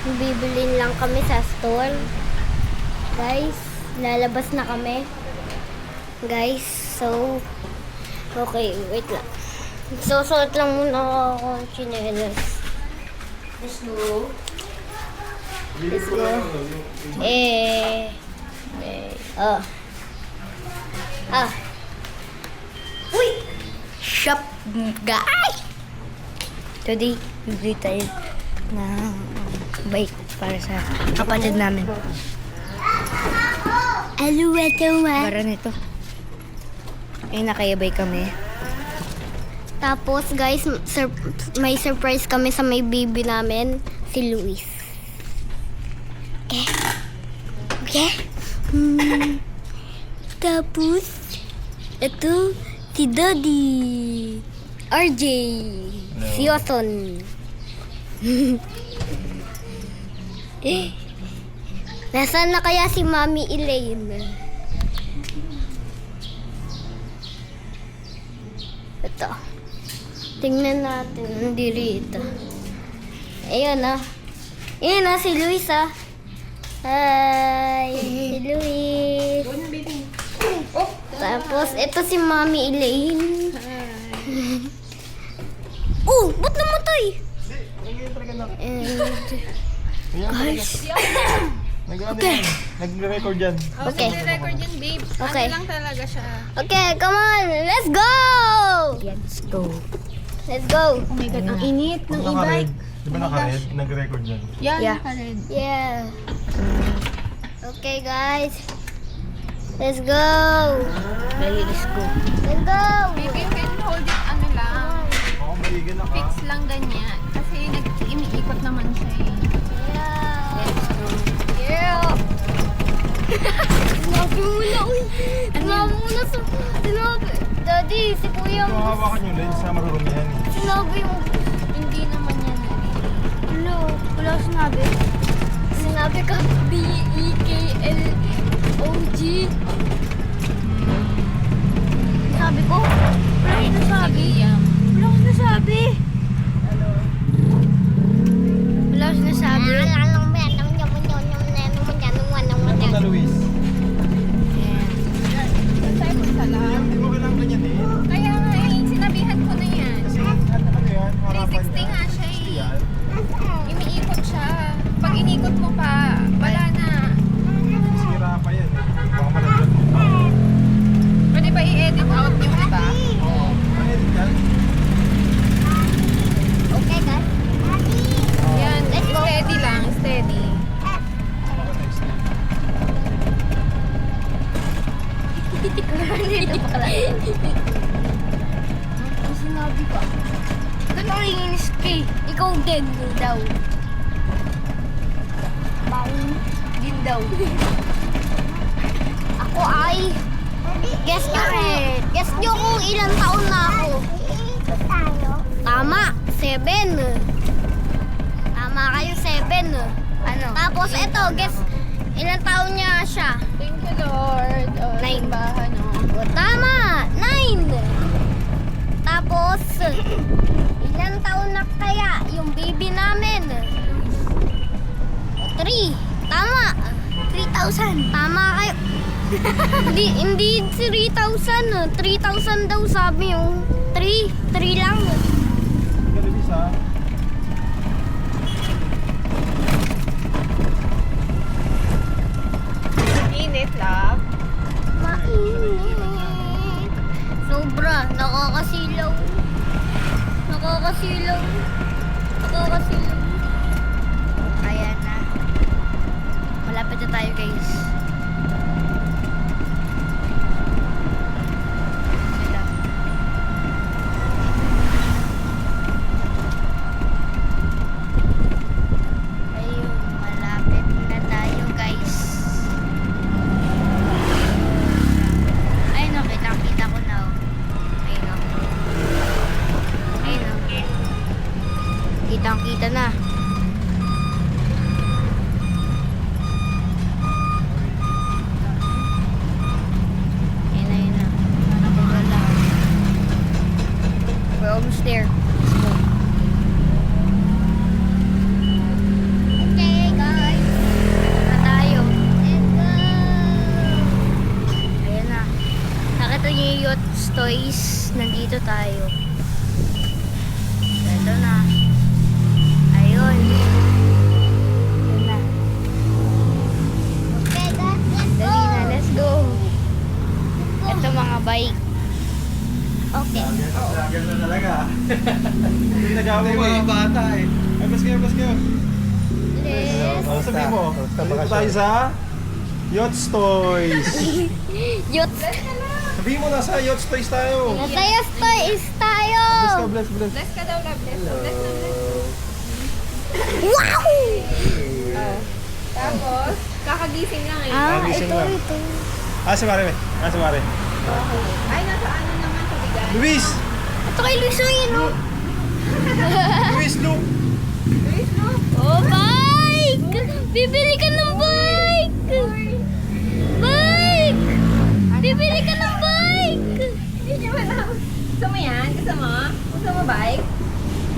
Bibilin lang kami sa store. Guys, lalabas na kami. Guys, so okay, wait lang. Susuot lang muna ako ng chinelas. Let's go. Let's go. Oh. Ah. Uy! Shop guys! Today, bibili tayo ng bike para sa kapatid namin. Aluwa-tawa. Para nito. Ay, nakayabay kami. Tapos guys, may surprise kami sa may baby namin, si Luis. Okay? Okay? Tapos, ito, si Daddy. RJ. Si Oson. Nasaan na kaya si Mami Elaine? Ito. Tingnan natin. Hindi rito. Ayun ah. Ayun ah, si Luis ah. Hi! Si Luis. Tapos, ito si Mami Elaine. Oh! Ba't namatay? And, guys. Okay. Nag-record yan. Okay. Nag-record yan, babe. Okay. Ano lang talaga siya. Okay, come on! Let's go! Let's go. Let's go! Oh my God, ang init ng Naka-red. e-bike. Di ba naka-red? Nag-record yan. Yan, Yeah. naka-red. Yeah. Okay, guys. Let's go! Let's go! Let's go! Babe, you can hold it ano lang. Ako maligan na ka. Fix lang ganyan. Kasi iniikot naman siya eh. Yeah! Let's go! Yeah! Sinabi mo na, uy! Sinabi mo na sa... Sinabi... Daddy, si Kuya Ito mo. hawakan yung lens na marurumi yan. Sinabi mo. Hindi naman yan eh. Hello, wala sinabi. Sinabi ka, B-E-K-L-O-G. Sabi ko, wala akong nasabi. Wala akong nasabi. Wala akong nasabi. Ano na, Luis? Saan punta lang? Hindi mo kailangan ganyan eh. Kaya nga eh, sinabihan ko na yan. Kasi ano yan, harapan 360 nga siya eh. Yan. Umiikot siya. Pag inikot mo pa, wala na. Sira pa yan eh. Baka malaglag mo pa. Pwede ba i-edit out yung iba? Oo. Ano yan yan? Okay, guys. Yan, steady lang, steady. Ako next time. Dito pa lang. Ang sinabi ka. Doon ang iinis ka eh. Ikaw din daw. Baon din daw. Ako ay... Guess nyo kung ilang taon na ako. Tama, 7. Tama kayo, 7. Ano? Tapos ito, guess ilang taon niya siya. Thank you, Lord. Oh, 9. simbahan, oh. O, tama! 9! Tapos, ilang taon na kaya yung baby namin? 3. Tama! 3,000. Tama kayo. hindi 3,000. 3,000 daw sabi yung 3. 3 lang. Sige, Luis ha. Init, love. Mainit. Sobra. Nakakasilaw. Nakakasilaw. Nakakasilaw. Ayan na. Malapit na tayo, guys. Sila. Toys, nandito tayo. Ito na. Ayun. Ito na. Dali na, let's go. Ito mga bike. Okay. Vlogger na talaga. Hindi nag-away mo mga bata eh. Ay, bas kayo. Let's Ano sabihin mo? Dito tayo sa Yachts Toys. Yachts. Sabihin mo nasa Yachts Toys tayo. Nasa Yachts Toys tayo. Bless. Bless ka daw, love. Bless na, bless. Wow! Tapos, kakagising lang eh. Gising lang. Ito. Si Mare. Si Mare. Ay, nasa ano naman sa bigan. Luis! Ito kay Luis yun, no? Luis, look! Luis, no? Oh, bike! Bibili ka ng bike! Bike! Bibili ka ng bike! Hindi mo alam. Gusto mo yan? Gusto mo? Gusto mo bike?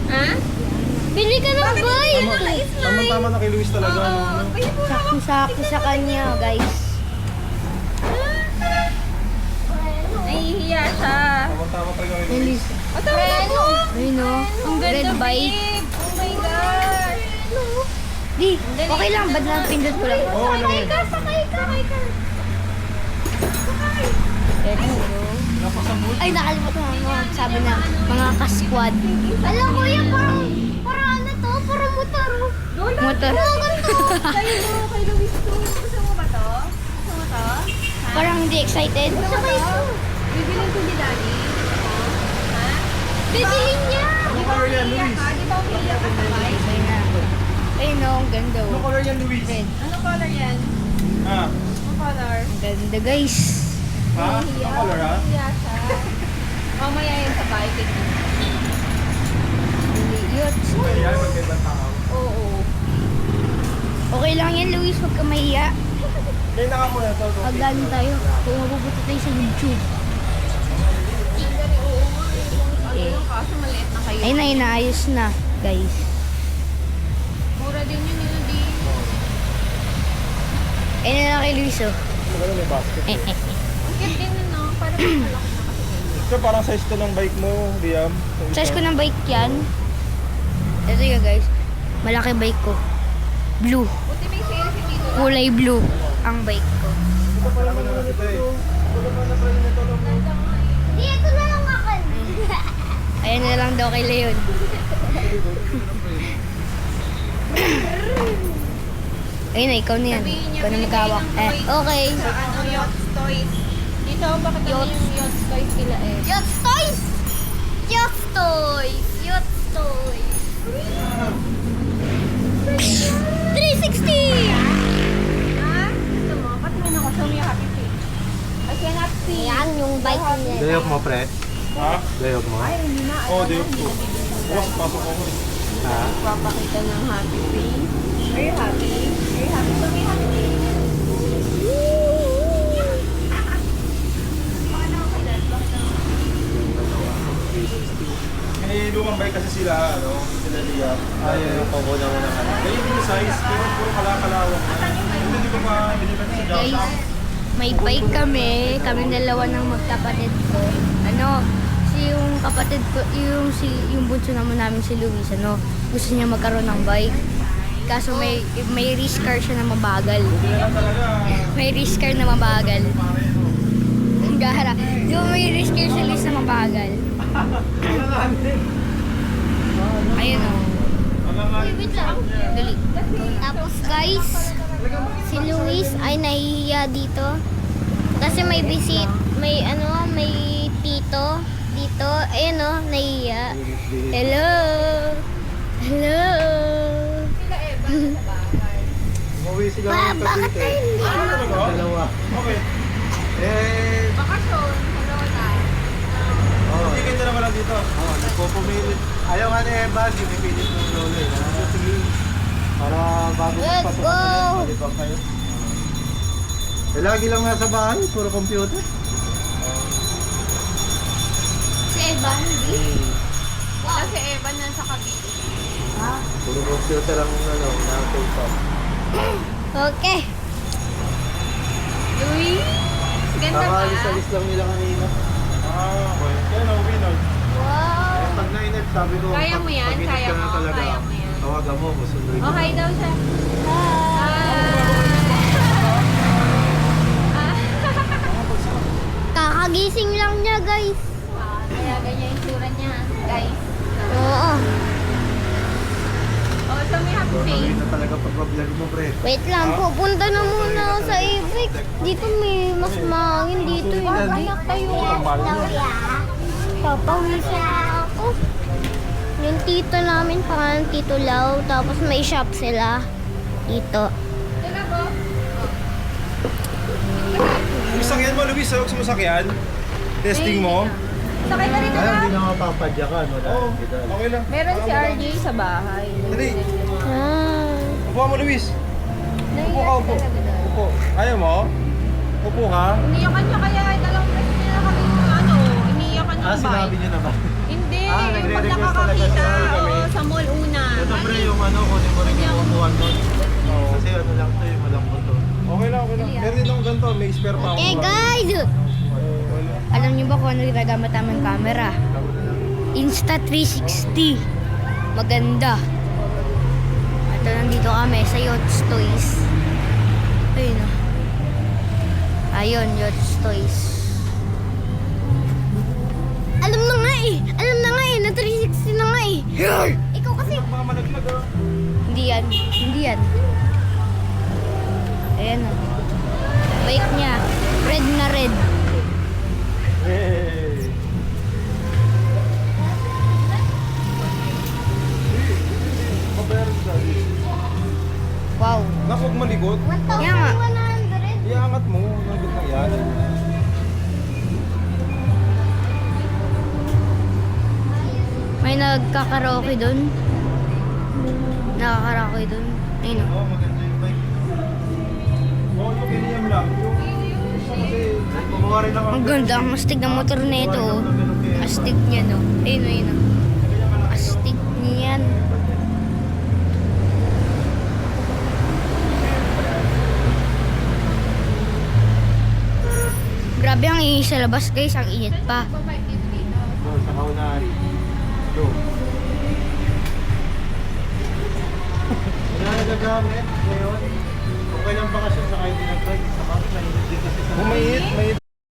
Ha? Bili ka ng bike! Tama na kay Luis talaga. Oo. no? Pwede mo na. Sakto sa kanya, guys. Nahihiya siya. Tama talaga kay Luis. O, tama mo. Ayun, no? Ang Red ganda, bike. babe. Oh my God. Di, okay lang. Ba't lang pindot ko lang? Oo, alam mo. Sakay ka. Let's go. Ay, nakalimutan ko mga sabi na mga ka-squad. Alam ko yan, parang ano to? Parang motor. Motor. Kayo mo, kay Luis to. Gusto mo ba to? Gusto mo to? Ha? Parang hindi excited. Gusto mo to? Bibilin ko ni Daddy. Ha? Bibilin niya. Ano color yan, Umiiyak Luis? ka? Di ba umiiyak ka sa bike? Ayun, no? Ang ganda. Ano color yan, Luis? Ano color yan? Ah, Ano color? Ang ganda, guys. ha? Ano color ha? Nahihiya siya. Mamaya yan sa bike. Yachts. Ayan, magandang tao. Oo. Okay lang yan, Luis. Huwag ka mahiya. Dahil na ka muna ito. Pagdaan tayo. Kung mabubuti tayo sa YouTube. Ano kaso maliit na kayo. Ayun na, inaayos na, guys. Mura din yun yun di. Ayun na lang kay Luis, oh. Ano may basket? Ang cute din yun, no? Parang malaki na kasi. So, parang size to ng bike mo, Liam. Size ko ng bike yan. Ito yun, guys. Malaki bike ko. Blue. Buti may sales hindi dito. Kulay blue ang bike ko. Ito pa naman naman ito eh. Ito naman na pala nito lang. Dito na lang ako. Ayan na lang daw kay Leon. Ayun na, ikaw na yan. Sabihin niya, Ikaw na bili magkawak. kayo ng toys. Okay. Sa ano, Yachts Toys. Dito, bakit ano yung Yachts Toys sila eh? Yachts Toys! Yachts Toys! Yachts Toys! 360! Ha? Gusto mo? Ba't mo na ako? Show me your happy face. I cannot see. Yan, yung bike niya. Dayok mo, pre? Ha? Dayok mo? Ay, hindi na. Oo, di ko. Bukas, pasok ako. Ha? Papakita ng happy face. Are you happy? Are you happy? Show me your happy face. May lumang bike kasi sila, sila Liam. Ayaw yung kukunan mo ng ano. Ganyan din yung size, pero puro kalakalawang na. Hindi ko pa binibenta sa Guys, Jawsam. may bike kami. Kaming dalawa ng magkapatid ko. Ano, yung kapatid ko, yung bunso naman namin si Luis, gusto niya magkaroon ng bike. Kaso may race car siya na mabagal. Hindi na lang talaga. May race car na mabagal. Gara. Yung may race car si Luis na mabagal. Ayun o. Wait lang. Dali. Tapos guys, si Luis ay nahihiya dito. Kasi may may tito dito. Ayun o, nahihiya. Hello! Hello! Sila Eva sa bahay. Umuwi sila ng Bakit Cavite. hindi? Talaga? Dalawa. Okay. Eh, Bakasyon. Hello na. oh, Hindi kayo naman lang dito. nagpupumilit. Ayaw nga ni Eva, ginipilit ng lolo eh. Sige. Para bago Let's pasok go! ka malibang kayo. Eh, lagi lang nasa bahay, puro computer. Si Eva, hindi. Kasi Eva nasa Cavite. Puro computer ang na-take Okay. Luis! Ganda ba? Nakaalis-alis lang nila kanina. Okay. Kaya nauwi nun. Wow! Eh, pag nainip, sabi ko, Kaya mo yan, pag inip kaya ka na mo, talaga, kaya mo yan. tawagan mo, susunduin Oh, mo. hi daw siya. Kakagising lang niya, guys. Kaya ganyan yung tsura niya, guys. Oo. Oh, so may happy Gagawin face. na talaga pag-vlog mo, pre. Wait lang, pupunta na muna ako sa Ibig. Dito may mas mahangin dito. Anak tayo. Papawisan na ako. Yung tito namin, pangalan Tito Lau. Tapos may shop sila. Dito. Teka po. Masakyan mo, Luis. Huwag sumasakyan. Testing mo. Sakay ka rin Kaya na. hindi na mapapadyakan. Wala. Oo. Hindi na. Okay lang. Meron si RJ sa bahay. Dali. Ah. Upo mo, Luis. Upo ka, upo. Talaga daw. Upo. Ayaw mo? Upo ka. Iniyakan niya kaya dalawang beses nila kami ano, iniyakan niya yung Sinabi bike. niyo na ba? Hindi, Ah, yung pag nagre-request talaga nakakakita, sa kami. oo, sa mall una. Ito, pre, yung kunin mo rin yung upuan mo. Kasi ano lang to, yung malambot to. Okay lang, okay lang. Meron din akong ganito. May spare pa ako. Eh, guys! Alam niyo ba kung ano ginagamit namin camera? Insta360. Maganda. Ito, nandito kami sa Yachts Toys. Ayun o. Ayun, Yachts Toys. Alam na nga eh. Alam na nga eh. Na 360 na nga eh. Ikaw kasi. Baka malaglag ah. Hindi yan. Hindi yan. Ayan o. Bike niya. Red na red. Hey. Mabayaran sa Wow. Naku, huwag malikot. Kaya nga. 1,100. Iangat mo. Nagod na yan. May nagkakaraoke dun. Nakakaraoke dun. Ayun o. Oo, maganda yung bike. Oo, yung ganyan lang. Yung kasi Gumawa rin ako. Ang ganda. Ang astig ng motor na ito o. Astig niya no. Ayun o, ayun o. Astig niyan. Grabe ang init sa labas guys. Ang init pa. Doon, sa kaunari. Doon. Wala na gagamit ngayon. Okay lang bakasyon sa kayo din nag-drive. Sa kaunari, mainit din kasi sa mainit, mainit.